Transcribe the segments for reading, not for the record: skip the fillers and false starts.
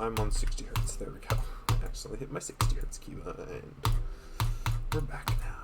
I'm on 60 hertz. There we go. I accidentally hit my 60 hertz keybind. We're back now.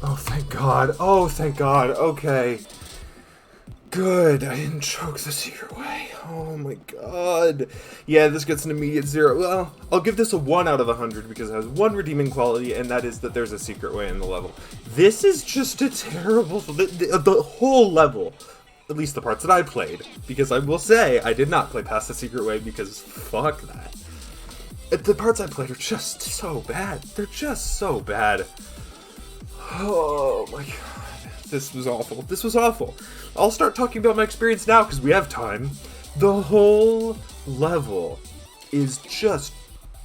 Oh, thank God. Oh, thank God. Okay. Good. I didn't choke the secret way. Oh my God. Yeah, this gets an immediate 0. Well, I'll give this a 1 out of 100 because it has one redeeming quality, and that is that there's a secret way in the level. This is just a terrible... The whole level, at least the parts that I played, because I will say I did not play past the secret way because fuck that. The parts I played are just so bad. They're just so bad. Oh my God, this was awful. This was awful. I'll start talking about my experience now because we have time. The whole level is just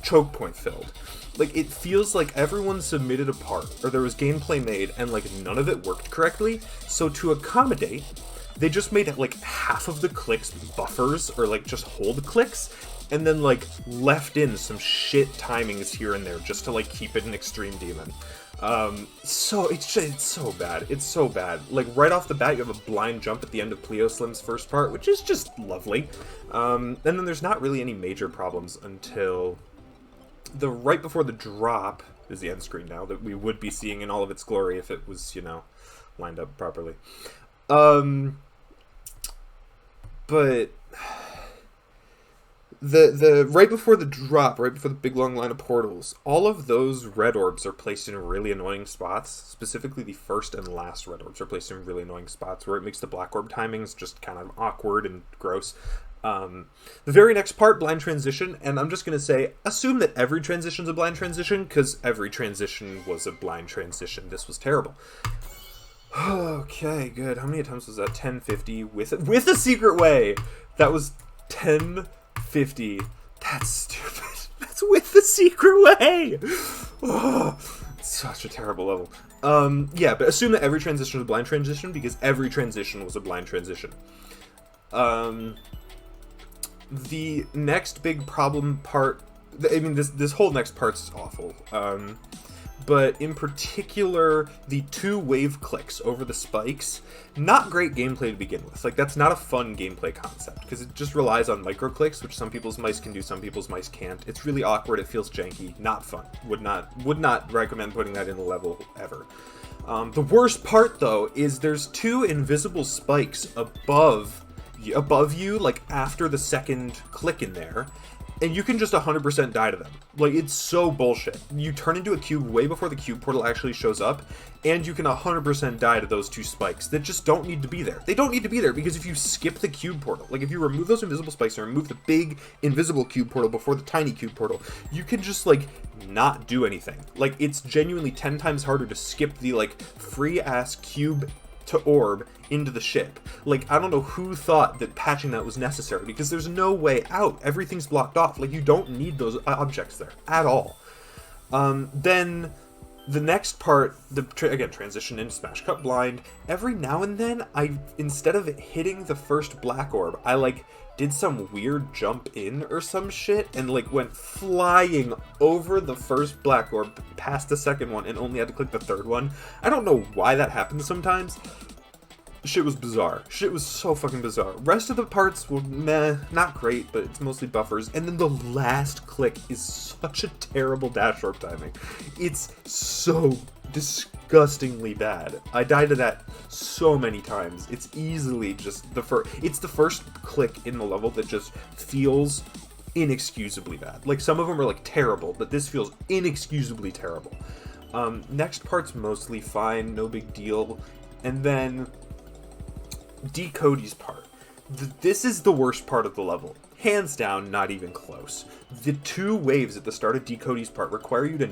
choke point filled. Like, it feels like everyone submitted a part, or there was gameplay made, and like none of it worked correctly. So to accommodate, they just made like half of the clicks buffers, or like just hold clicks, and then like left in some shit timings here and there just to like keep it an extreme demon. So it's so bad. It's so bad. Like right off the bat, you have a blind jump at the end of Pleo Slim's first part, which is just lovely. And then there's not really any major problems until the right before the drop is the end screen now that we would be seeing in all of its glory if it was, you know, lined up properly. But the right before the drop, right before the big long line of portals, all of those red orbs are placed in really annoying spots. Specifically, the first and last red orbs are placed in really annoying spots where it makes the black orb timings just kind of awkward and gross. The very next part, blind transition, and I'm just going to say, assume that every transition's a blind transition, because every transition was a blind transition. This was terrible. Okay, good. How many attempts was that? 1050 with a secret way. That was 1050. That's stupid. That's with the secret way. Oh, such a terrible level. Yeah, but assume that every transition was a blind transition, because every transition was a blind transition. The next big problem part... I mean, this whole next part's awful. But in particular, the 2 wave clicks over the spikes, not great gameplay to begin with. Like, that's not a fun gameplay concept, because it just relies on micro clicks, which some people's mice can do, some people's mice can't. It's really awkward, it feels janky, not fun. Would not recommend putting that in the level ever. The worst part, though, is there's 2 invisible spikes above you, like, after the second click in there, and you can just 100% die to them. Like, it's so bullshit. You turn into a cube way before the cube portal actually shows up, and you can 100% die to those 2 spikes that just don't need to be there. They don't need to be there, because if you skip the cube portal, like, if you remove those invisible spikes and remove the big invisible cube portal before the tiny cube portal, you can just, like, not do anything. Like, it's genuinely 10 times harder to skip the, like, free-ass cube to orb into the ship. Like, I don't know who thought that patching that was necessary, because there's no way out. Everything's blocked off. Like, you don't need those objects there at all. Then the next part, again, transition into Smash Cut Blind. Every now and then, instead of hitting the first black orb, I, like, did some weird jump in or some shit, and, like, went flying over the first black orb, past the second one, and only had to click the third one. I don't know why that happens sometimes. Shit was bizarre. Shit was so fucking bizarre. Rest of the parts were meh, not great, but it's mostly buffers. And then the last click is such a terrible dash orb timing. It's so disgustingly bad. I died to that so many times. It's easily just it's the first click in the level that just feels inexcusably bad. Like, some of them are, like, terrible, but this feels inexcusably terrible. Next part's mostly fine, no big deal. And then Cody's part. This is the worst part of the level. Hands down, not even close. The 2 waves at the start of Cody's part require you to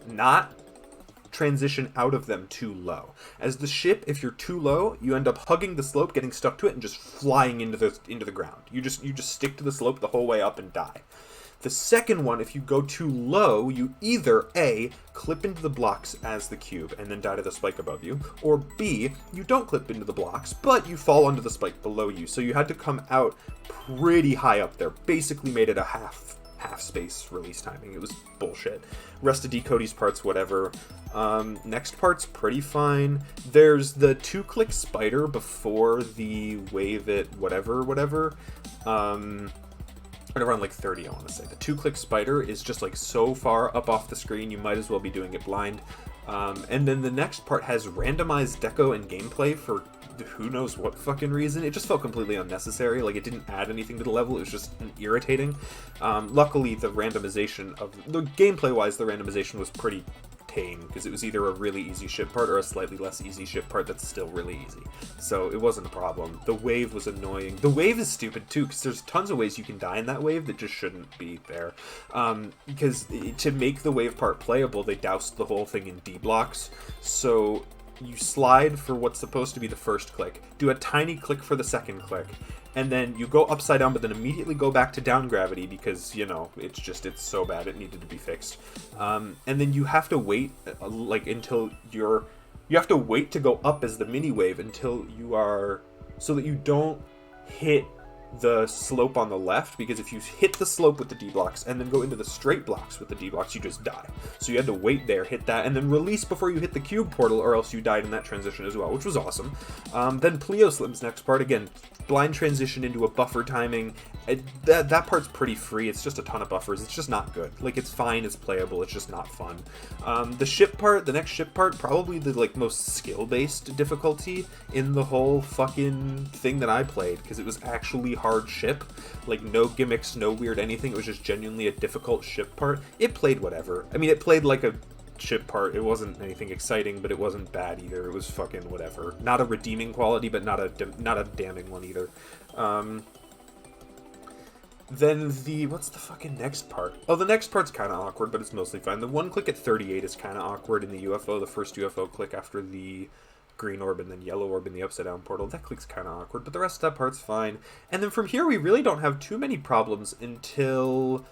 not transition out of them too low. As the ship, if you're too low, you end up hugging the slope, getting stuck to it, and just flying into the ground. You just stick to the slope the whole way up and die. The second one, if you go too low, you either A, clip into the blocks as the cube and then die to the spike above you, or B, you don't clip into the blocks, but you fall onto the spike below you. So you had to come out pretty high up there. Basically made it a half space release timing. It was bullshit. Rest of Cody's parts, whatever. Next part's pretty fine. There's the 2-click spider before the wave it whatever. Right around, like, 30, I want to say. The 2-click spider is just, like, so far up off the screen, you might as well be doing it blind. And then the next part has randomized deco and gameplay for who knows what fucking reason. It just felt completely unnecessary. Like, it didn't add anything to the level. It was just irritating. Luckily, the gameplay-wise, the randomization was pretty tame, because it was either a really easy ship part or a slightly less easy ship part that's still really easy. So it wasn't a problem. The wave was annoying. The wave is stupid too, because there's tons of ways you can die in that wave that just shouldn't be there. Because to make the wave part playable, they doused the whole thing in D blocks. So you slide for what's supposed to be the first click, do a tiny click for the second click, and then you go upside down, but then immediately go back to down gravity, because, you know, it's so bad it needed to be fixed. And then you have to wait, until you have to wait to go up as the mini wave until you are, so that you don't hit the slope on the left, because if you hit the slope with the D blocks and then go into the straight blocks with the D blocks, you just die. So you had to wait there, hit that, and then release before you hit the cube portal, or else you died in that transition as well, which was awesome. Then Pleoslim's next part, again, blind transition into a buffer timing. That part's pretty free. It's just a ton of buffers. It's just not good. Like, it's fine, it's playable, it's just not fun. The next ship part, probably the, like, most skill-based difficulty in the whole fucking thing that I played, because it was actually hard ship. Like, no gimmicks, no weird anything. It was just genuinely a difficult ship part. It played whatever. I mean, it played like a ship part. It wasn't anything exciting, but it wasn't bad either. It was fucking whatever. Not a redeeming quality, but not a damning one either. Then what's the fucking next part? Oh, the next part's kind of awkward, but it's mostly fine. The 1 click at 38 is kind of awkward in the UFO, the first UFO click after the green orb and then yellow orb in the upside down portal. That click's kind of awkward, but the rest of that part's fine. And then from here, we really don't have too many problems until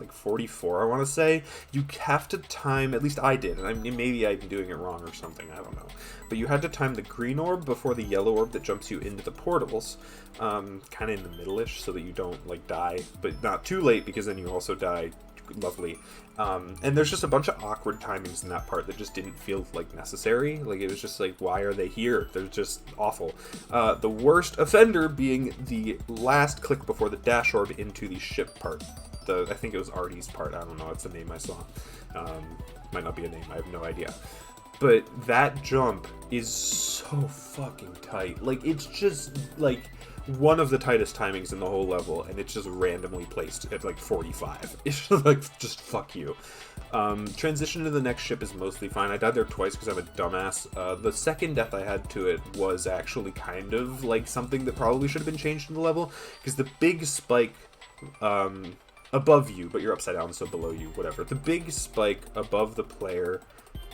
like 44, I want to say. You have to time, at least I did, and I mean, maybe I'm doing it wrong or something, I don't know. But you had to time the green orb before the yellow orb that jumps you into the portals, kind of in the middle-ish, so that you don't, like, die, but not too late, because then you also die. Lovely. And there's just a bunch of awkward timings in that part that just didn't feel like necessary. Like, it was just like, why are they here? They're just awful. The worst offender being the last click before the dash orb into the ship part. I think it was Artie's part. I don't know. It's the name I saw. Might not be a name. I have no idea. But that jump is so fucking tight. Like, it's just like one of the tightest timings in the whole level, and it's just randomly placed at like 45. It's just like, just fuck you. Transition to the next ship is mostly fine. I died there twice because I'm a dumbass. The second death I had to it was actually kind of like something that probably should have been changed in the level, because the big spike above you, but you're upside down, so below you, whatever. The big spike above the player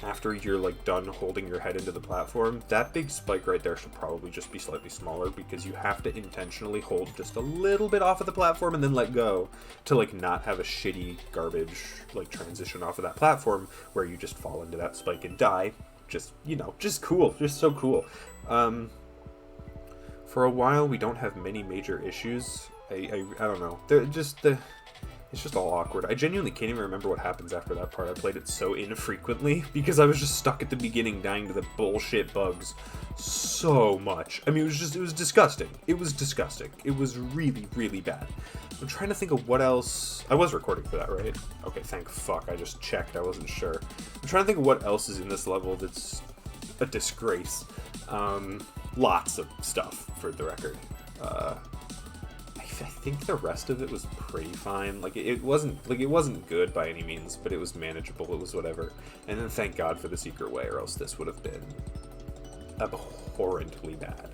after you're like done holding your head into the platform, that big spike right there should probably just be slightly smaller, because you have to intentionally hold just a little bit off of the platform and then let go to like not have a shitty garbage like transition off of that platform where you just fall into that spike and die. Just, you know, just cool, just so cool. For a while we don't have many major issues. I don't know, it's just all awkward. I genuinely can't even remember what happens after that part. I played it so infrequently because I was just stuck at the beginning dying to the bullshit bugs so much. I mean, it was disgusting. It was disgusting. It was really, really bad. I'm trying to think of what else. I was recording for that, right? Okay, thank fuck. I just checked. I wasn't sure. I'm trying to think of what else is in this level that's a disgrace. Lots of stuff, for the record. I think the rest of it was pretty fine. Like, it wasn't good by any means, but it was manageable. It was whatever. And then thank God for the secret way, or else this would have been abhorrently bad.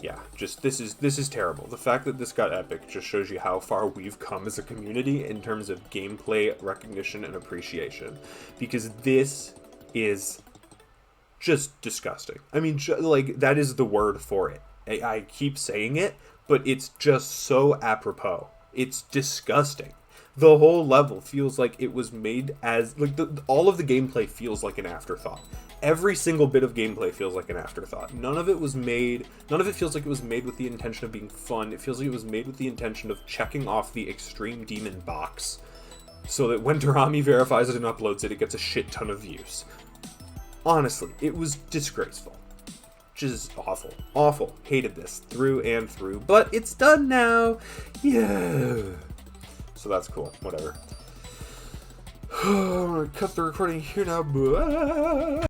Yeah, just this is terrible. The fact that this got epic just shows you how far we've come as a community in terms of gameplay recognition and appreciation, because this is just disgusting. I mean, like, that is the word for it. I keep saying it, but it's just so apropos. It's disgusting. The whole level feels like it was made as, like, all of the gameplay feels like an afterthought. Every single bit of gameplay feels like an afterthought. None of it feels like it was made with the intention of being fun. It feels like it was made with the intention of checking off the Extreme Demon box, so that when Durami verifies it and uploads it, it gets a shit ton of views. Honestly, it was disgraceful. Just awful. Awful. Hated this through and through. But it's done now. Yeah. So that's cool. Whatever. I'm gonna cut the recording here now. Bye.